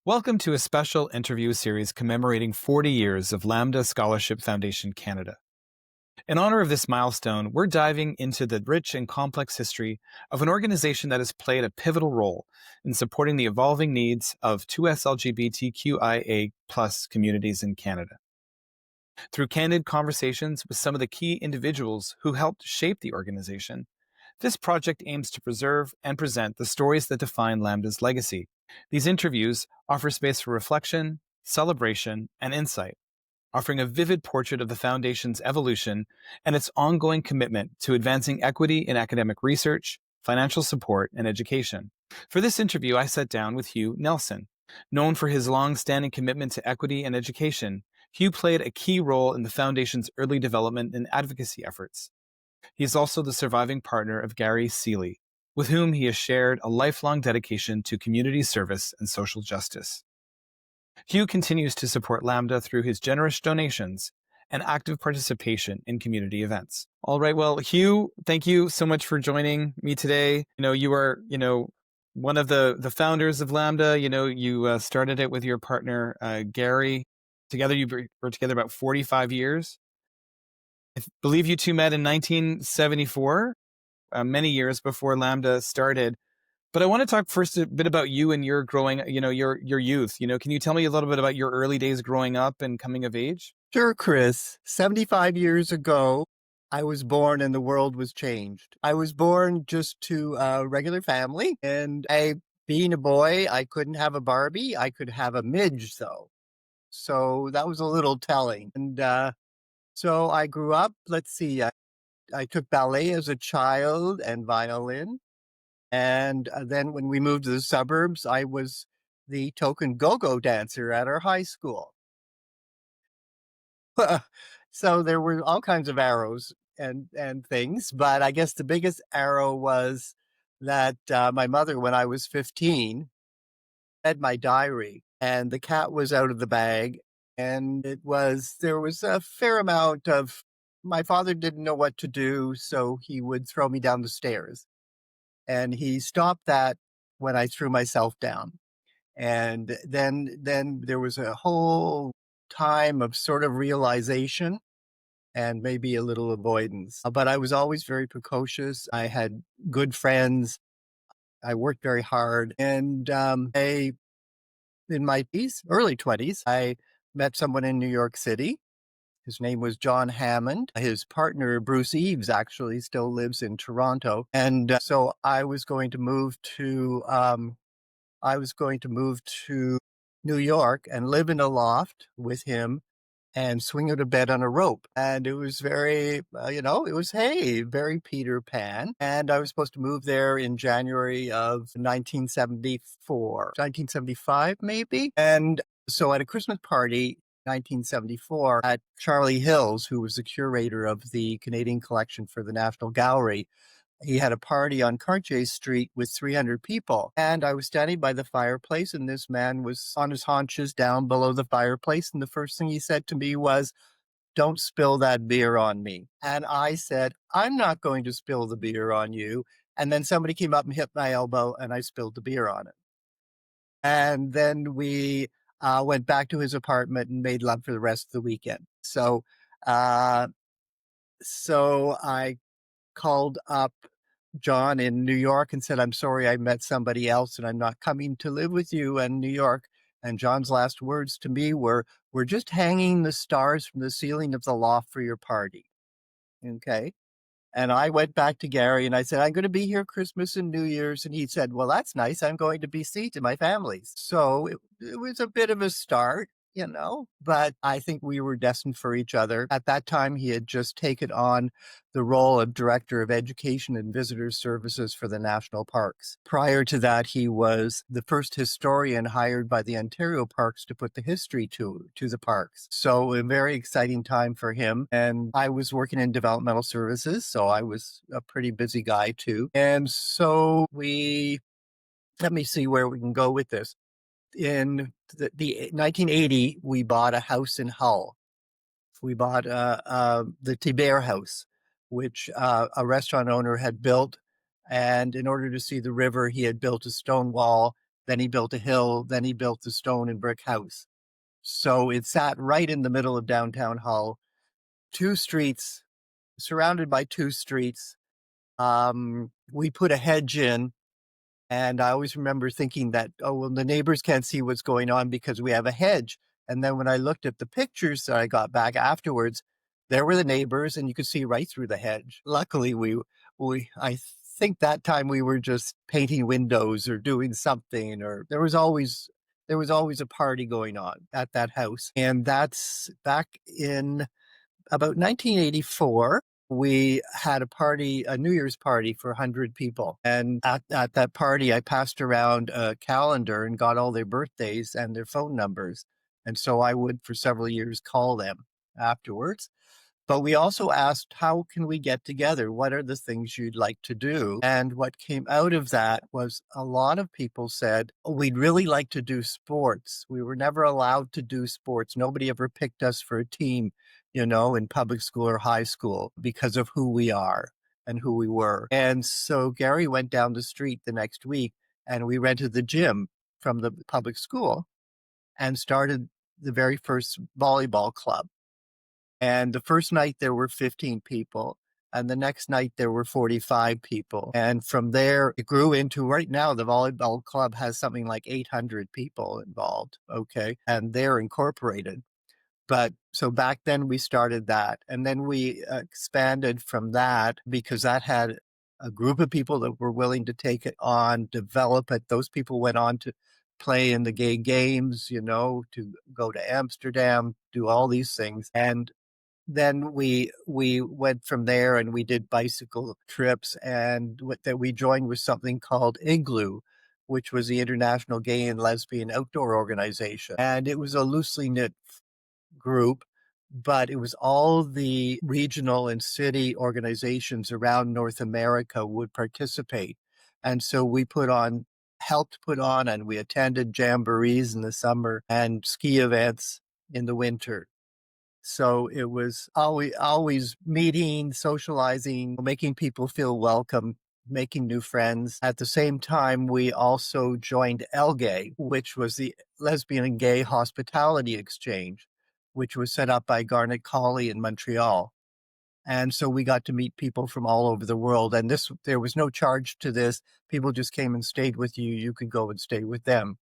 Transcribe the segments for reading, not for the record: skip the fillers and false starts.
Welcome to a special interview series commemorating 40 years of Lambda Scholarship Foundation Canada. In honor of this milestone, we're diving into the rich and complex history of an organization that has played a pivotal role in supporting the evolving needs of 2S LGBTQIA plus communities in Canada. Through candid conversations with some of the key individuals who helped shape the organization, this project aims to preserve and present the stories that define Lambda's legacy. These interviews offer space for reflection, celebration, and insight, offering a vivid portrait of the Foundation's evolution and its ongoing commitment to advancing equity in academic research, financial support, and education. For this interview, I sat down with Hugh Nelson. Known for his long-standing commitment to equity and education, Hugh played a key role in the Foundation's early development and advocacy efforts. He is also the surviving partner of Gary Sealey, with whom he has shared a lifelong dedication to community service and social justice. Hugh continues to support Lambda through his generous donations and active participation in community events. All right, well, Hugh, thank you so much for joining me today. You are, one of the founders of Lambda. You started it with your partner, Gary. Together, you were together about 45 years. I believe you two met in 1974, many years before Lambda started. But I want to talk first a bit about you and your growing, your youth. Can you tell me a little bit about your early days growing up and coming of age? Sure, Chris. 75 years ago, I was born and the world was changed. I was born just to a regular family, and being a boy, I couldn't have a Barbie. I could have a Midge, though. So that was a little telling. And so I grew up, let's see, I took ballet as a child and violin. And then when we moved to the suburbs, I was the token go-go dancer at our high school. So there were all kinds of arrows and things, but I guess the biggest arrow was that my mother, when I was 15, read my diary, and the cat was out of the bag, and there was a fair amount of, my father didn't know what to do, so he would throw me down the stairs. And he stopped that when I threw myself down. And then there was a whole time of sort of realization and maybe a little avoidance. But I was always very precocious. I had good friends. I worked very hard. And in my early 20s, I met someone in New York City. His name was John Hammond. His partner, Bruce Eves, actually still lives in Toronto. And so I was going to move to New York and live in a loft with him and swing out of bed on a rope. And it was very, very Peter Pan. And I was supposed to move there in January of 1975, maybe. And so at a Christmas party, 1974, at Charlie Hills, who was the curator of the Canadian collection for the National Gallery, he had a party on Cartier Street with 300 people. And I was standing by the fireplace, and this man was on his haunches down below the fireplace. And the first thing he said to me was, "Don't spill that beer on me." And I said, "I'm not going to spill the beer on you." And then somebody came up and hit my elbow, and I spilled the beer on it. And then we went back to his apartment and made love for the rest of the weekend. So I called up John in New York and said, "I'm sorry, I met somebody else and I'm not coming to live with you in New York." And John's last words to me were, "We're just hanging the stars from the ceiling of the loft for your party." Okay. And I went back to Gary and I said, "I'm going to be here Christmas and New Year's." And he said, "Well, that's nice. I'm going to BC to my family's." So it was a bit of a start, but I think we were destined for each other. At that time, he had just taken on the role of Director of Education and Visitor Services for the National Parks. Prior to that, he was the first historian hired by the Ontario Parks to put the history to the parks. So a very exciting time for him. And I was working in developmental services, so I was a pretty busy guy too. And so let me see where we can go with this. In the 1980, we bought a house in Hull. We bought the Tiber House, which a restaurant owner had built. And in order to see the river, he had built a stone wall Then he built a hill. Then he built the stone and brick house. So it sat right in the middle of downtown Hull, two streets, surrounded by two streets. We put a hedge in, and I always remember thinking that, oh, well, the neighbors can't see what's going on because we have a hedge. And then when I looked at the pictures that I got back afterwards, there were the neighbors, and you could see right through the hedge. Luckily, I think that time we were just painting windows or doing something, or there was always a party going on at that house. And that's back in about 1984. We had a party, a New Year's party for 100 people. And at that party, I passed around a calendar and got all their birthdays and their phone numbers. And so I would, for several years, call them afterwards. But we also asked, how can we get together? What are the things you'd like to do? And what came out of that was a lot of people said, oh, we'd really like to do sports. We were never allowed to do sports. Nobody ever picked us for a team, in public school or high school because of who we are and who we were. And so Gary went down the street the next week, and we rented the gym from the public school and started the very first volleyball club. And the first night there were 15 people. And the next night there were 45 people. And from there, it grew into right now, the volleyball club has something like 800 people involved. Okay. And they're incorporated. But so back then we started that. And then we expanded from that because that had a group of people that were willing to take it on, develop it. Those people went on to play in the gay games, to go to Amsterdam, do all these things. And then we went from there, and we did bicycle trips, and what that we joined was something called Igloo, which was the International Gay and Lesbian Outdoor Organization. And it was a loosely knit group, but it was all the regional and city organizations around North America would participate. And so we helped put on, and we attended jamborees in the summer and ski events in the winter. So it was always meeting, socializing, making people feel welcome, making new friends. At the same time, we also joined LGAY, which was the Lesbian and Gay Hospitality Exchange, which was set up by Garnet Colley in Montreal. And so we got to meet people from all over the world. And there was no charge to this. People just came and stayed with you. You could go and stay with them.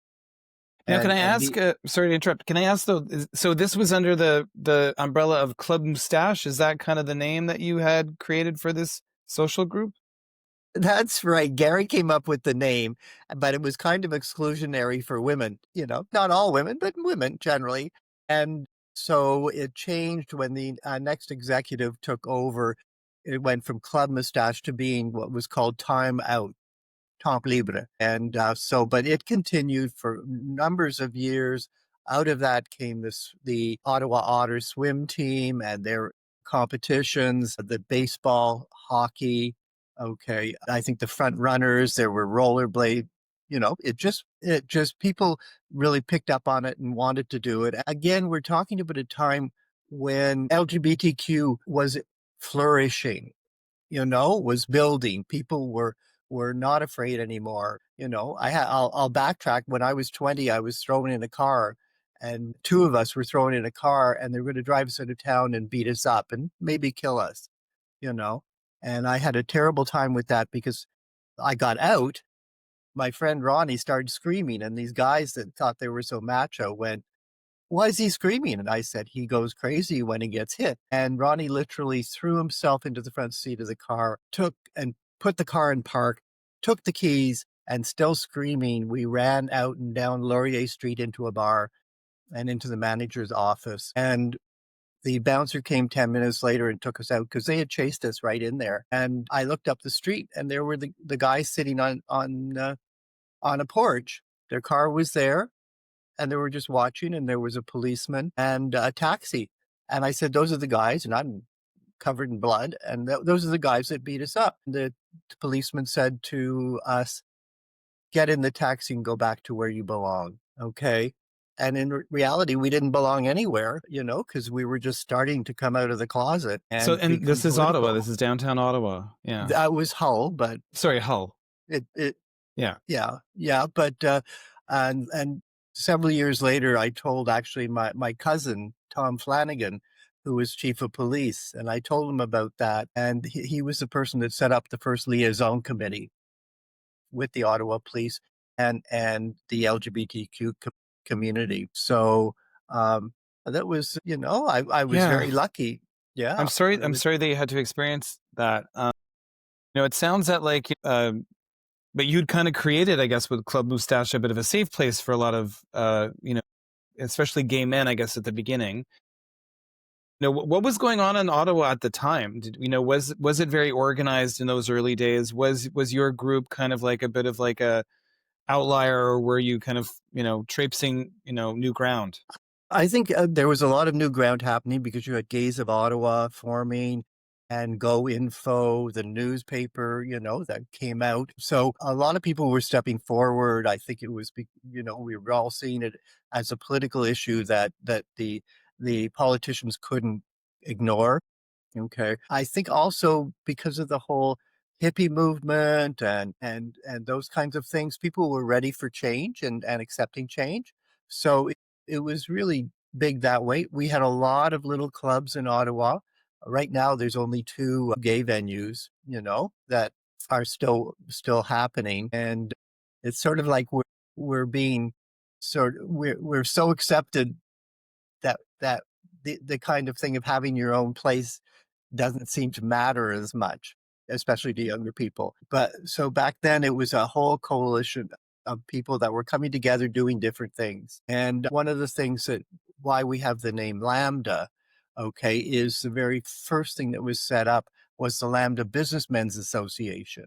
Can I ask? Sorry to interrupt. Can I ask though? So this was under the umbrella of Club Moustache. Is that kind of the name that you had created for this social group? That's right. Gary came up with the name, but it was kind of exclusionary for women, not all women, but women generally. And so it changed when the next executive took over. It went from Club Moustache to being what was called Time Out, Temps Libre. And but it continued for numbers of years. Out of that came the Ottawa Otter swim team and their competitions, the baseball, hockey. Okay. I think the front runners, there were rollerblade, it just people really picked up on it and wanted to do it. Again, we're talking about a time when LGBTQ was flourishing, was building. People were not afraid anymore. I'll backtrack. When I was 20, I was thrown in a car, and two of us were thrown in a car, and they were going to drive us out of town and beat us up and maybe kill us, and I had a terrible time with that because I got out. My friend Ronnie started screaming, and these guys that thought they were so macho went, "Why is he screaming?" And I said, "He goes crazy when he gets hit." And Ronnie literally threw himself into the front seat of the car, took and put the car in park, took the keys, and still screaming, we ran out and down Laurier Street into a bar and into the manager's office. And the bouncer came 10 minutes later and took us out because they had chased us right in there. And I looked up the street, and there were the guys sitting on a porch. Their car was there, and they were just watching, and there was a policeman and a taxi. And I said, "Those are the guys," and I'm covered in blood, and those are the guys that beat us up. The policeman said to us, "Get in the taxi and go back to where you belong." Okay. And in reality, we didn't belong anywhere, because we were just starting to come out of the closet. And this is Ottawa. This is downtown Ottawa. Yeah. That was Hull, but sorry, Hull. It yeah. Yeah. But And several years later, I told actually my cousin, Tom Flanagan, who was chief of police, and I told him about that. And he was the person that set up the first liaison committee with the Ottawa police and the LGBTQ community. So that was, I was Yeah. very lucky. Yeah, I'm sorry. it I'm was. sorry that you had to experience that. It sounds that but you'd kind of created, I guess, with Club Moustache, a bit of a safe place for a lot of, especially gay men, I guess, at the beginning. What was going on in Ottawa at the time? Was it very organized in those early days? Was your group kind of like a bit of like a outlier, or were you kind of, traipsing, new ground? I think there was a lot of new ground happening because you had Gays of Ottawa forming and Go Info, the newspaper, that came out. So a lot of people were stepping forward. I think it was, we were all seeing it as a political issue that the politicians couldn't ignore. Okay. I think also because of the whole hippie movement and those kinds of things, people were ready for change and accepting change. So it was really big that way. We had a lot of little clubs in Ottawa. Right now there's only two gay venues, that are still happening. And it's sort of like we're being we're so accepted that the kind of thing of having your own place doesn't seem to matter as much, especially to younger people. But so back then, it was a whole coalition of people that were coming together doing different things. And one of the things that why we have the name Lambda, okay, is the very first thing that was set up was the Lambda Businessmen's Association.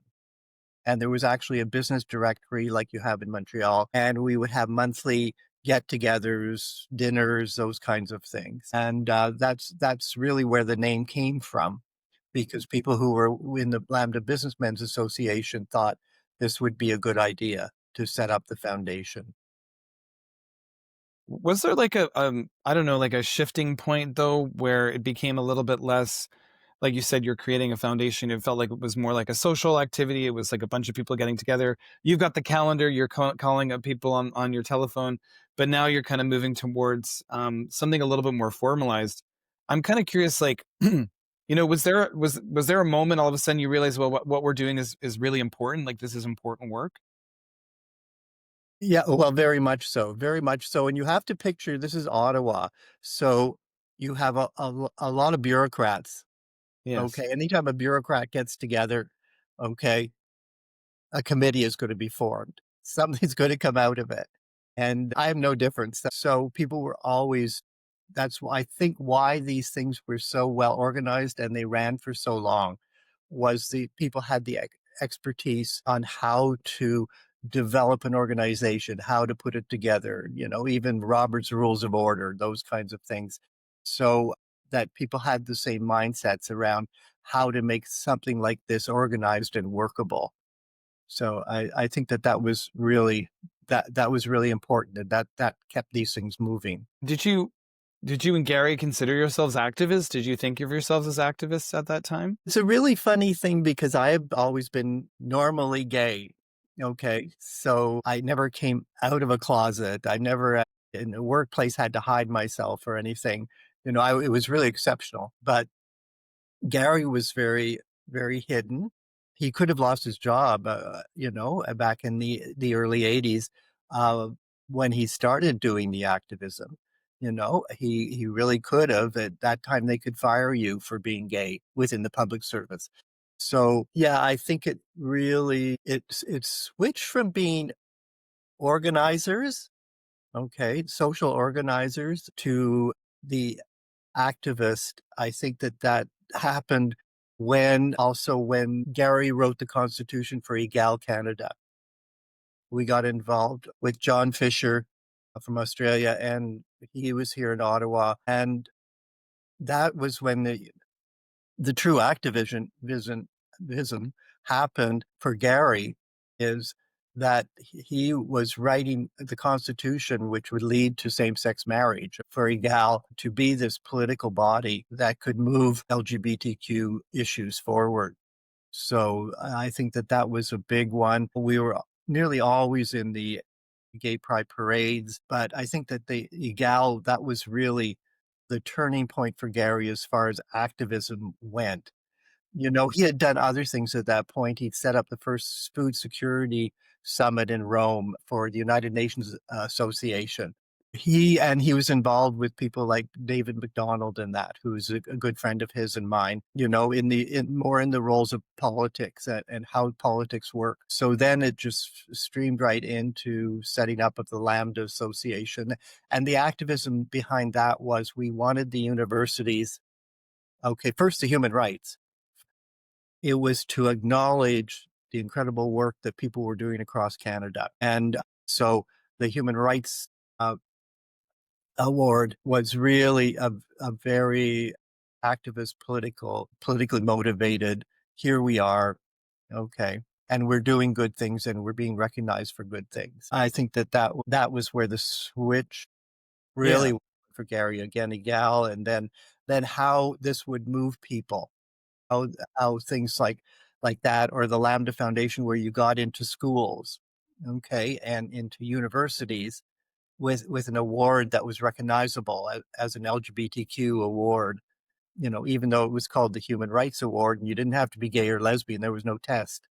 And there was actually a business directory like you have in Montreal, and we would have monthly get-togethers, dinners, those kinds of things. And that's really where the name came from, because people who were in the Lambda Businessmen's Association thought this would be a good idea to set up the foundation. Was there like I don't know, like a shifting point though, where it became a little bit less, like you said, you're creating a foundation. It felt like it was more like a social activity. It was like a bunch of people getting together. You've got the calendar, you're calling up people on your telephone, but now you're kind of moving towards something a little bit more formalized. I'm kind of curious, like, was there a moment all of a sudden you realize, well, what we're doing is really important. Like this is important work. Yeah, well, very much so, very much so. And you have to picture this is Ottawa, so you have a lot of bureaucrats. Yes. Okay, anytime a bureaucrat gets together, okay, a committee is going to be formed. Something's going to come out of it. And I am no different. So people were always, that's why I think why these things were so well organized and they ran for so long was the people had the expertise on how to develop an organization, how to put it together, even Robert's Rules of Order, those kinds of things. So that people had the same mindsets around how to make something like this organized and workable. So I think that was really that was really important, and that kept these things moving. Did you did you and Gary consider yourselves activists? Did you think of yourselves as activists at that time? It's a really funny thing because I have always been normally gay. Okay, so I never came out of a closet. I never in the workplace had to hide myself or anything. It was really exceptional. But Gary was very, very hidden. He could have lost his job, back in the early 80s, uh, when he started doing the activism. He really could have. At that time, they could fire you for being gay within the public service. So yeah, I think it switched from being organizers, okay, social organizers, to the activist. I think that happened when Gary wrote the Constitution for Egal Canada. We got involved with John Fisher from Australia, and he was here in Ottawa. And that was when the true activism happened for Gary, is that he was writing the Constitution, which would lead to same-sex marriage, for Egal to be this political body that could move LGBTQ issues forward. So I think that was a big one. We were nearly always in the gay pride parades. But I think that the EGAL, that was really the turning point for Gary as far as activism went. He had done other things at that point. He'd set up the first food security summit in Rome for the United Nations Association. He was involved with people like David McDonald and that, who's a good friend of his and mine, more in the roles of politics and how politics work. So then it just streamed right into setting up of the Lambda Association. And the activism behind that was we wanted the universities, okay, first the human rights. It was to acknowledge the incredible work that people were doing across Canada. And so the Human Rights Award was really a very activist, politically motivated. Here we are, okay, and we're doing good things and we're being recognized for good things. I think that was where the switch Yeah. really for Gary again, Egal, and then how this would move people, how things like that, or the Lambda Foundation, where you got into schools, okay, and into universities with an award that was recognizable as an LGBTQ award. Even though it was called the Human Rights Award, and you didn't have to be gay or lesbian, there was no test,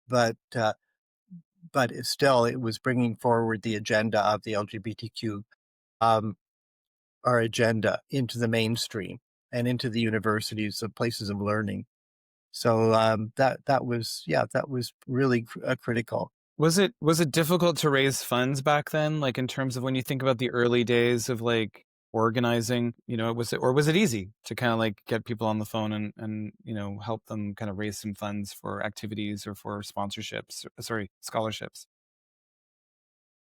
but it was bringing forward the agenda of the LGBTQ, um, our agenda into the mainstream and into the universities, the places of learning. So that was really critical. Was it difficult to raise funds back then? Like in terms of when you think about the early days of like organizing, was it easy to kind of like get people on the phone and help them kind of raise some funds for activities or for sponsorships, sorry, scholarships?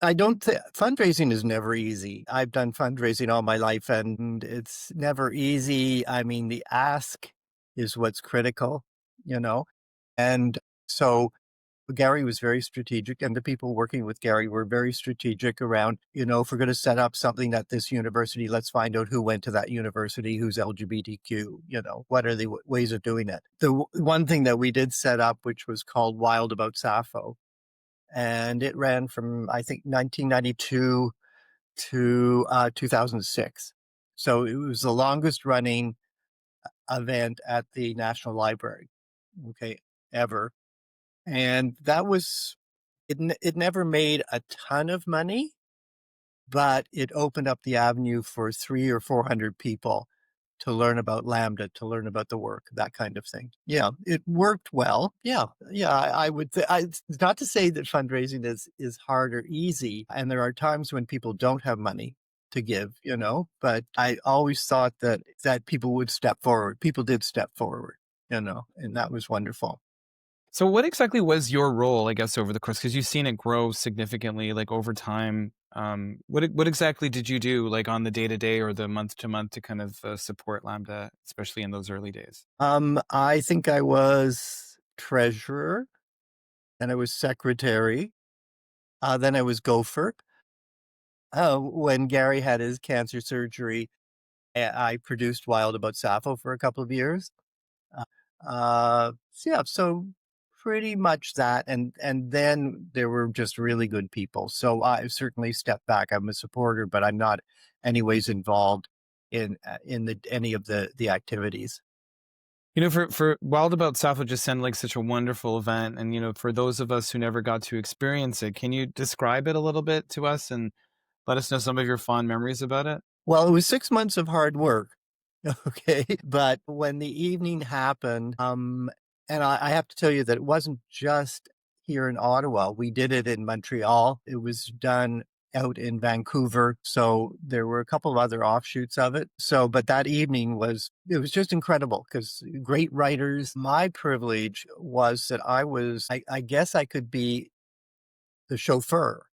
I don't think fundraising is never easy. I've done fundraising all my life and it's never easy. I mean, the ask is what's critical, you know? And so Gary was very strategic, and the people working with Gary were very strategic around, if we're going to set up something at this university, let's find out who went to that university, who's LGBTQ, what are the ways of doing it. The one thing that we did set up, which was called Wild About Sappho, and it ran from, I think, 1992 to 2006. So it was the longest running event at the National Library, okay, ever. And that was it never made a ton of money, but it opened up the avenue for 300 or 400 people to learn about Lambda, to learn about the work, that kind of thing. Yeah, it worked well. Yeah, yeah. I would. It's not to say that fundraising is hard or easy, and there are times when people don't have money to give, But I always thought that people would step forward. People did step forward, and that was wonderful. So what exactly was your role, I guess, over the course? Because you've seen it grow significantly, like over time. What exactly did you do, like on the day to day or the month to month, to kind of support Lambda, especially in those early days? I think I was treasurer, and I was secretary. Then I was gopher. When Gary had his cancer surgery, I produced Wild About Sappho for a couple of years. Uh, so pretty much that, and then there were just really good people. So I certainly stepped back. I'm a supporter, but I'm not anyways involved in any of the activities. For Wild About Sappho just sounded like such a wonderful event, and for those of us who never got to experience it, can you describe it a little bit to us and let us know some of your fond memories about it? Well, it was 6 months of hard work. Okay. But when the evening happened, and I have to tell you that it wasn't just here in Ottawa. We did it in Montreal. It was done out in Vancouver. So there were a couple of other offshoots of it. So, but that evening it was just incredible because great writers. My privilege was that I guess I could be the chauffeur.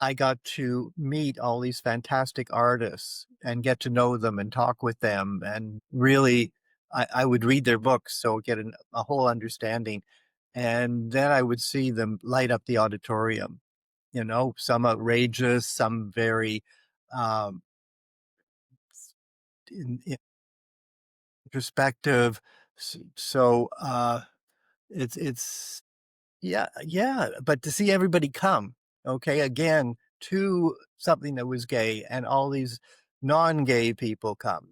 I got to meet all these fantastic artists and get to know them and talk with them. And really, I would read their books, so get a whole understanding. And then I would see them light up the auditorium, some outrageous, some very um, introspective. So it's, yeah, yeah. But to see everybody come. Okay, again, to something that was gay, and all these non-gay people come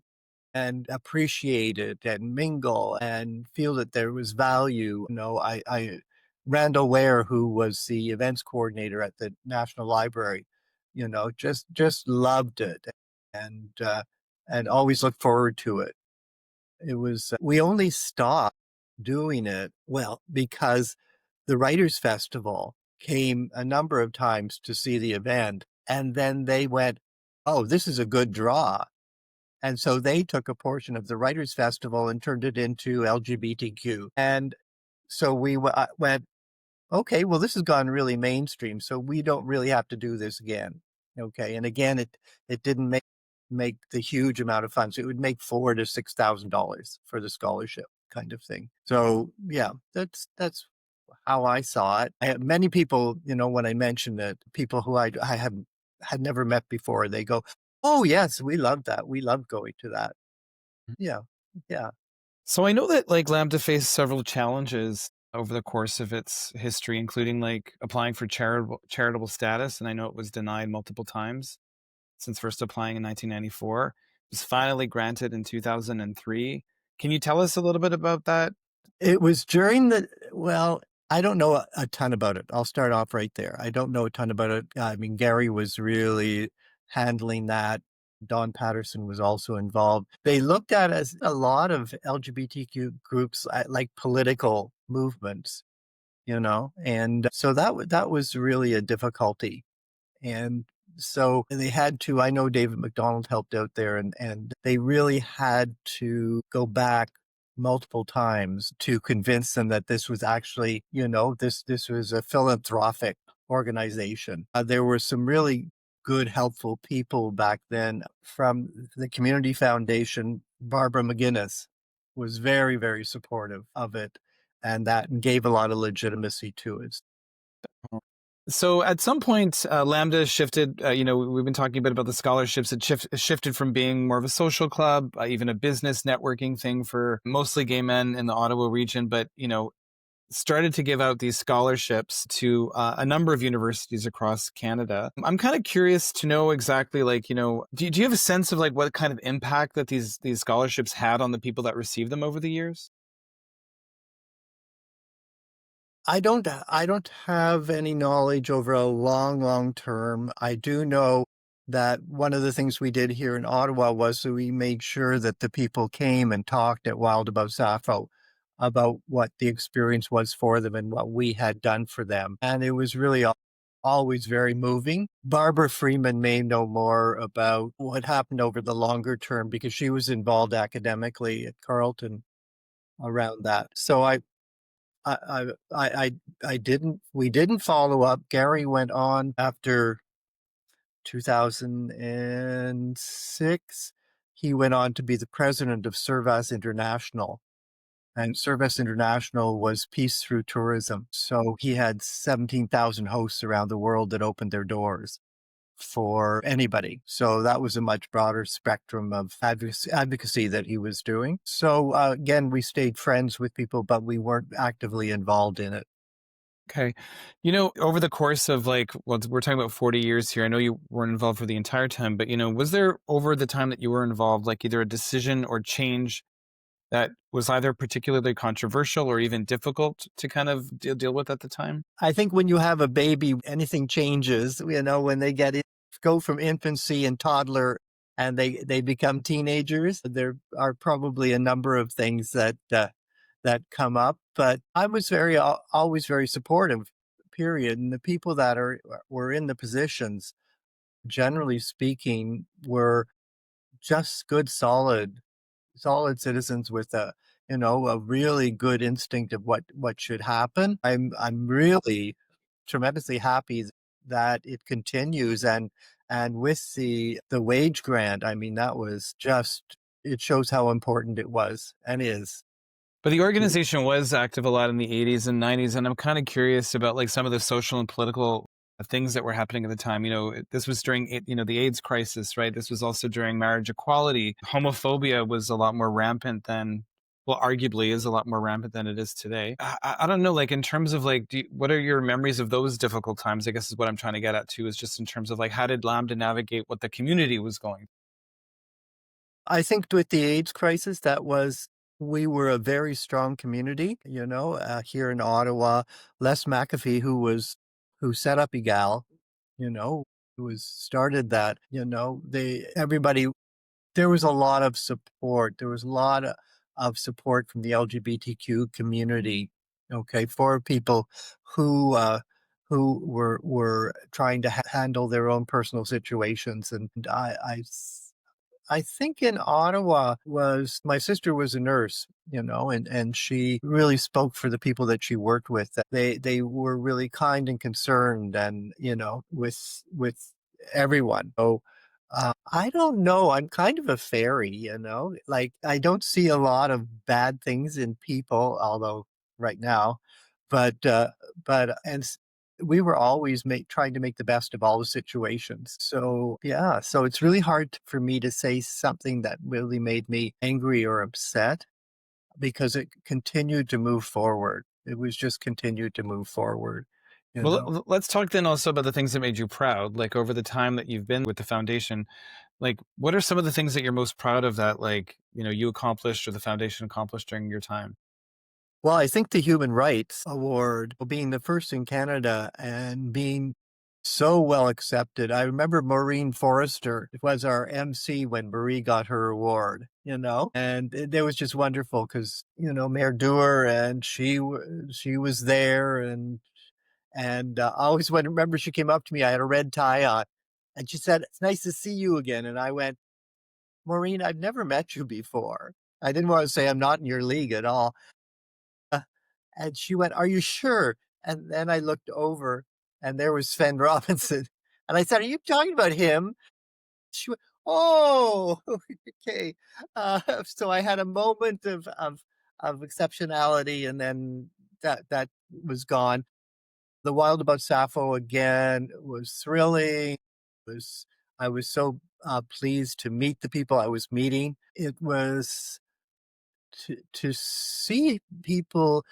and appreciate it and mingle and feel that there was value. Randall Ware, who was the events coordinator at the National Library, just loved it and always looked forward to it. It was we only stopped doing it, well, because the Writers' Festival came a number of times to see the event, and then they went, "Oh, this is a good draw." And so they took a portion of the Writers' Festival and turned it into LGBTQ. And so went, okay, well, this has gone really mainstream, so we don't really have to do this again. Okay, and again, it didn't make the huge amount of funds. It would make $4,000 to $6,000 for the scholarship kind of thing. So yeah, that's how I saw it. I had many people, when I mentioned it, people who I had never met before, they go, "Oh yes, we love that. We love going to that." Yeah, yeah. So I know that like Lambda faced several challenges over the course of its history, including like applying for charitable status, and I know it was denied multiple times since first applying in 1994. It was finally granted in 2003. Can you tell us a little bit about that? It was during well, I don't know a ton about it. I'll start off right there. I don't know a ton about it. I mean, Gary was really handling that. Don Patterson was also involved. They looked at as a lot of LGBTQ groups like political movements, and so that was really a difficulty. And so they had to, I know David McDonald helped out there, and they really had to go back multiple times to convince them that this was actually, this was a philanthropic organization. There were some really good, helpful people back then from the Community Foundation. Barbara McGinnis was very, very supportive of it, and that gave a lot of legitimacy to it. So at some point, Lambda shifted. We've been talking a bit about the scholarships. It shifted from being more of a social club, even a business networking thing for mostly gay men in the Ottawa region. But started to give out these scholarships to a number of universities across Canada. I'm kind of curious to know exactly, like, do you have a sense of like what kind of impact that these scholarships had on the people that received them over the years? I don't have any knowledge over a long, long term. I do know that one of the things we did here in Ottawa was that we made sure that the people came and talked at Wild About Sappho about what the experience was for them and what we had done for them. And it was really always very moving. Barbara Freeman may know more about what happened over the longer term because she was involved academically at Carleton around that. So I I didn't we didn't follow up. Gary went on after 2006. He went on to be the president of Servas International, and Servas International was peace through tourism. So he had 17,000 hosts around the world that opened their doors for anybody. So that was a much broader spectrum of advocacy that he was doing. So again, we stayed friends with people, but we weren't actively involved in it. Okay. Over the course of like, well, we're talking about 40 years here. I know you weren't involved for the entire time, but, was there over the time that you were involved, like either a decision or change that was either particularly controversial or even difficult to kind of deal with at the time? I think when you have a baby, anything changes, when they go from infancy and toddler and they become teenagers. There are probably a number of things that come up, but I was always very supportive, period. And the people that were in the positions, generally speaking, were just good, solid citizens with a really good instinct of what should happen. I'm really tremendously happy that it continues, and with the wage grant, I mean, that was just, it shows how important it was and is. But the organization was active a lot in the 80s and 90s, and I'm kind of curious about like some of the social and political things that were happening at the time. This was during the AIDS crisis, right? This was also during marriage equality. Homophobia was a lot more rampant then. well, arguably is a lot more rampant than it is today. I don't know, like in terms of like, what are your memories of those difficult times? I guess is what I'm trying to get at too, is just in terms of like, how did Lambda navigate what the community was going? I think with the AIDS crisis, we were a very strong community, here in Ottawa. Les McAfee, who set up EGAL, who was started that, everybody, there was a lot of support. There was a lot of support from the LGBTQ community, okay, for people who, who were trying to handle their own personal situations. And I think in Ottawa was my sister was a nurse, and she really spoke for the people that she worked with. They were really kind and concerned, and with everyone. So I don't know. I'm kind of a fairy, Like I don't see a lot of bad things in people, although right now, but we were always trying to make the best of all the situations. So yeah, so it's really hard for me to say something that really made me angry or upset because it continued to move forward. It was just continued to move forward, you Well, know. let's talk then also about the things that made you proud, like over the time that you've been with the foundation. Like, what are some of the things that you're most proud of that, like, you accomplished or the foundation accomplished during your time? Well, I think the Human Rights Award, being the first in Canada and being so well accepted. I remember Maureen Forrester was our MC when Marie got her award, and it was just wonderful because, Mayor Dewar and she was there, and I always remember she came up to me. I had a red tie on, and she said, "It's nice to see you again." And I went, "Maureen, I've never met you before." I didn't want to say I'm not in your league at all. And she went, "Are you sure?" And then I looked over and there was Sven Robinson. And I said, "Are you talking about him?" She went, "Oh, okay." So I had a moment of exceptionality, and then that was gone. The Wild About Sappho again was thrilling. Was I was so pleased to meet the people I was meeting. It was to see people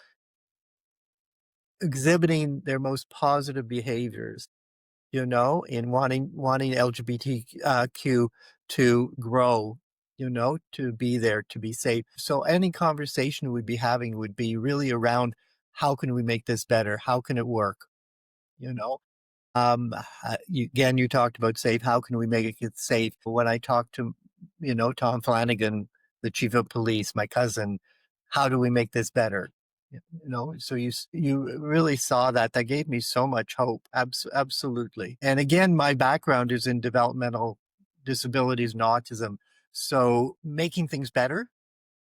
exhibiting their most positive behaviors, in wanting LGBTQ to grow, to be there, to be safe. So any conversation we'd be having would be really around how can we make this better? How can it work? You know, you talked about safe. How can we make it safe? When I talked to, Tom Flanagan, the chief of police, my cousin, how do we make this better? So you really saw that. That gave me so much hope. Absolutely. And again, my background is in developmental disabilities and autism. So making things better,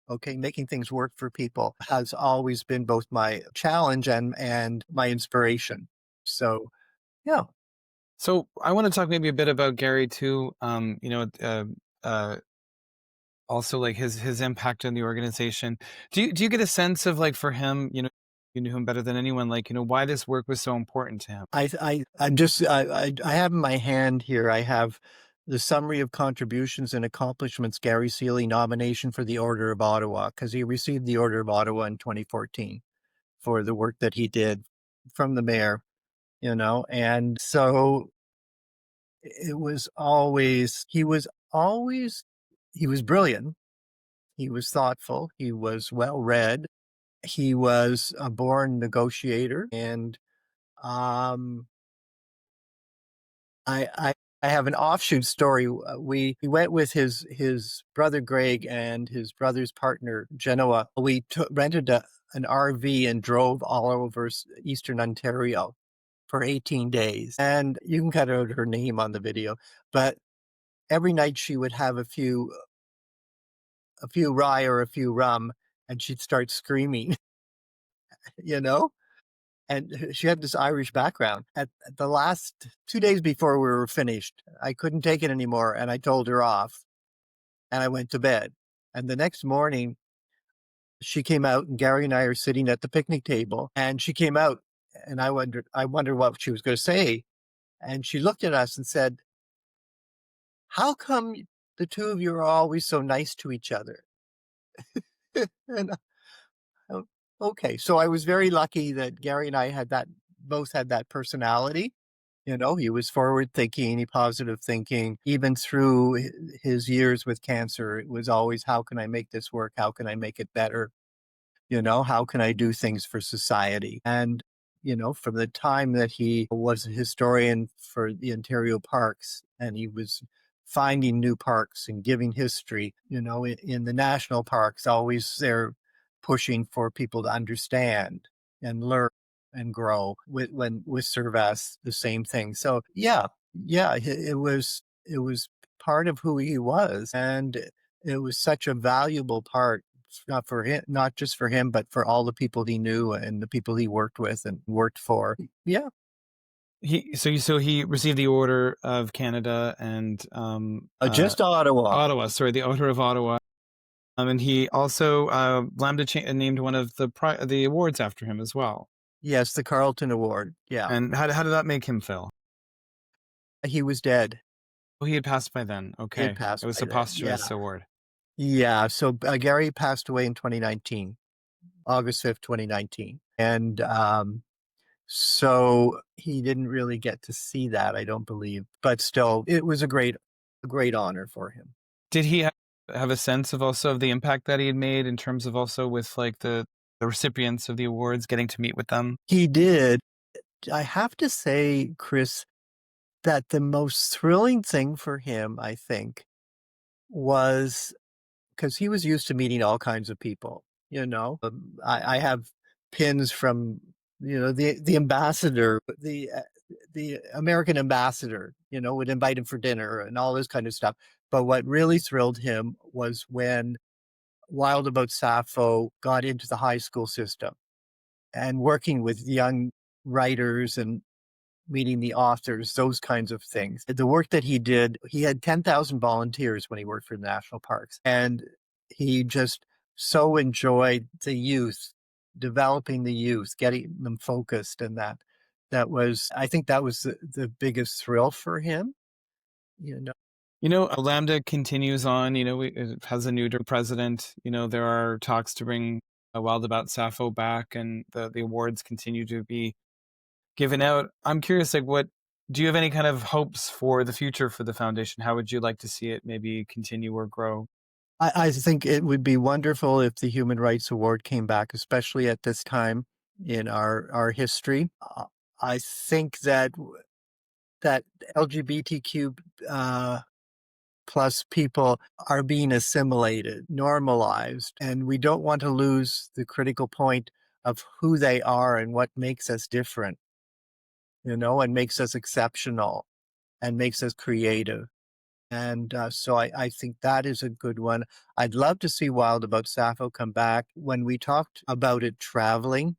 okay, making things work for people has always been both my challenge and my inspiration. So yeah. So I want to talk maybe a bit about Gary too. Uh, Also like his impact on the organization. Do you get a sense of like for him, you knew him better than anyone, like, why this work was so important to him? I'm just I have in my hand here. I have the summary of contributions and accomplishments. Gary Sealey nomination for the Order of Ottawa, because he received the Order of Ottawa in 2014 for the work that he did from the mayor. And so it was always he was brilliant. He was thoughtful. He was well read. He was a born negotiator, and um I have an offshoot story. We went with his brother Greg and his brother's partner Genoa. We rented an RV and drove all over Eastern Ontario for 18 days. And you can cut out her name on the video, but every night she would have a few rye or a few rum, and she'd start screaming, you know. And she had this Irish background. At the last 2 days before we were finished, I couldn't take it anymore, and I told her off, and I went to bed. And the next morning, she came out, and Gary and I are sitting at the picnic table, and she came out, and I wondered what she was going to say, and she looked at us and said, "How come the two of you are always so nice to each other?" And, oh, okay, so I was very lucky that Gary and I had that both had that personality. You know, he was forward thinking, he positive thinking. Even through his years with cancer, it was always, how can I make this work? How can I make it better? You know, how can I do things for society? And, you know, from the time that he was a historian for the Ontario parks and he was finding new parks and giving history, you know, in the national parks, always there pushing for people to understand and learn and grow with Servas, the same thing. So yeah, it was part of who he was. And it was such a valuable part, not for him, not just for him, but for all the people he knew and the people he worked with and worked for. Yeah. So he received the Order of Canada and Just Ottawa. Ottawa, sorry, the Order of Ottawa. And he also Lambda named one of the awards after him as well. Yes, the Carleton Award. Yeah. And how did that make him feel? He was dead. Oh, he had passed by then. He had Okay, it passed was by a then. Yeah. posthumous award. Yeah. So Gary passed away in 2019, August 5th, 2019. And so he didn't really get to see that, I don't believe. But still, it was a great honor for him. Did he have a sense of also of the impact that he had made in terms of also with like the recipients of the awards, getting to meet with them? He did. I have to say, Chris, that the most thrilling thing for him, I think, was because he was used to meeting all kinds of people. You know, I have pins from, you know, the ambassador, the American ambassador, you know, would invite him for dinner and all this kind of stuff. But what really thrilled him was when Wild About Sappho got into the high school system and working with young writers and meeting the authors, those kinds of things. The work that he did, he had 10,000 volunteers when he worked for the national parks. And he just so enjoyed the youth, developing the youth, getting them focused. And I think that was the biggest thrill for him, you know. Lambda continues on. It has a new president. There are talks to bring Wild About Sappho back, and the awards continue to be given out. I'm curious, like, what do you have any kind of hopes for the future for the foundation? How would you like to see it maybe continue or grow? I think it would be wonderful if the Human Rights Award came back, especially at this time in our history. I think that LGBTQ plus people are being assimilated, normalized, and we don't want to lose the critical point of who they are and what makes us different, you know, and makes us exceptional and makes us creative. And so I think that is a good one. I'd love to see Wild About Sappho come back. When we talked about it traveling,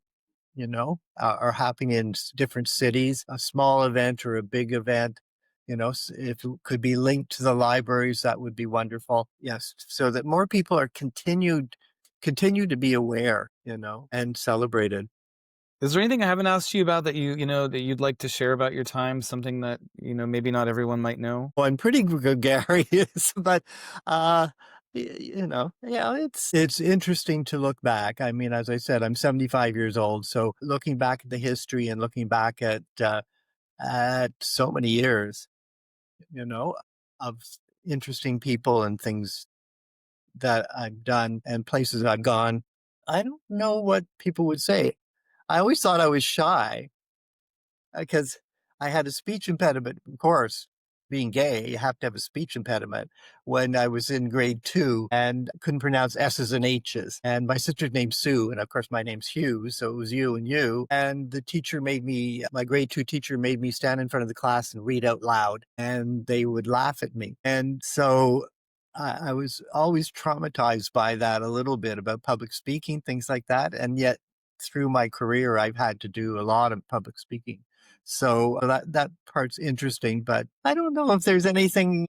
you know, or happening in different cities, a small event or a big event, you know, if it could be linked to the libraries, that would be wonderful. Yes, so that more people are continue to be aware, you know, and celebrated. Is there anything I haven't asked you about that that you'd like to share about your time? Something that maybe not everyone might know. Well, I'm pretty good, Gary, but uh, yeah, it's interesting to look back. I mean, as I said, I'm 75 years old, so looking back at the history and looking back at so many years, you know, of interesting people and things that I've done and places I've gone. I don't know what people would say. I always thought I was shy because I had a speech impediment, of course. Being gay, you have to have a speech impediment. When I was in grade 2 and couldn't pronounce S's and H's, and my sister's name's Sue, and of course my name's Hugh, so it was you and you. And my grade 2 teacher made me stand in front of the class and read out loud, and they would laugh at me. And so I was always traumatized by that a little bit about public speaking, things like that. And yet through my career, I've had to do a lot of public speaking. So that part's interesting, but I don't know if there's anything.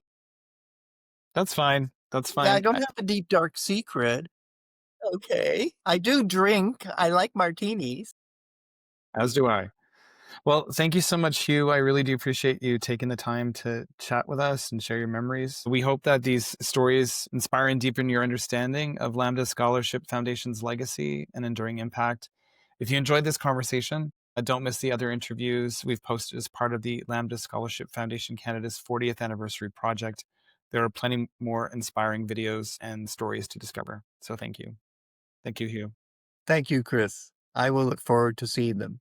That's fine. That's Yeah, I fine. don't have a deep dark secret. Okay. I do drink. I like martinis. As do I. Well, thank you so much, Hugh. I really do appreciate you taking the time to chat with us and share your memories. We hope that these stories inspire and deepen your understanding of Lambda Scholarship Foundation's legacy and enduring impact. If you enjoyed this conversation, don't miss the other interviews we've posted as part of the Lambda Scholarship Foundation Canada's 40th anniversary project. There are plenty more inspiring videos and stories to discover. So thank you. Thank you, Hugh. Thank you, Chris. I will look forward to seeing them.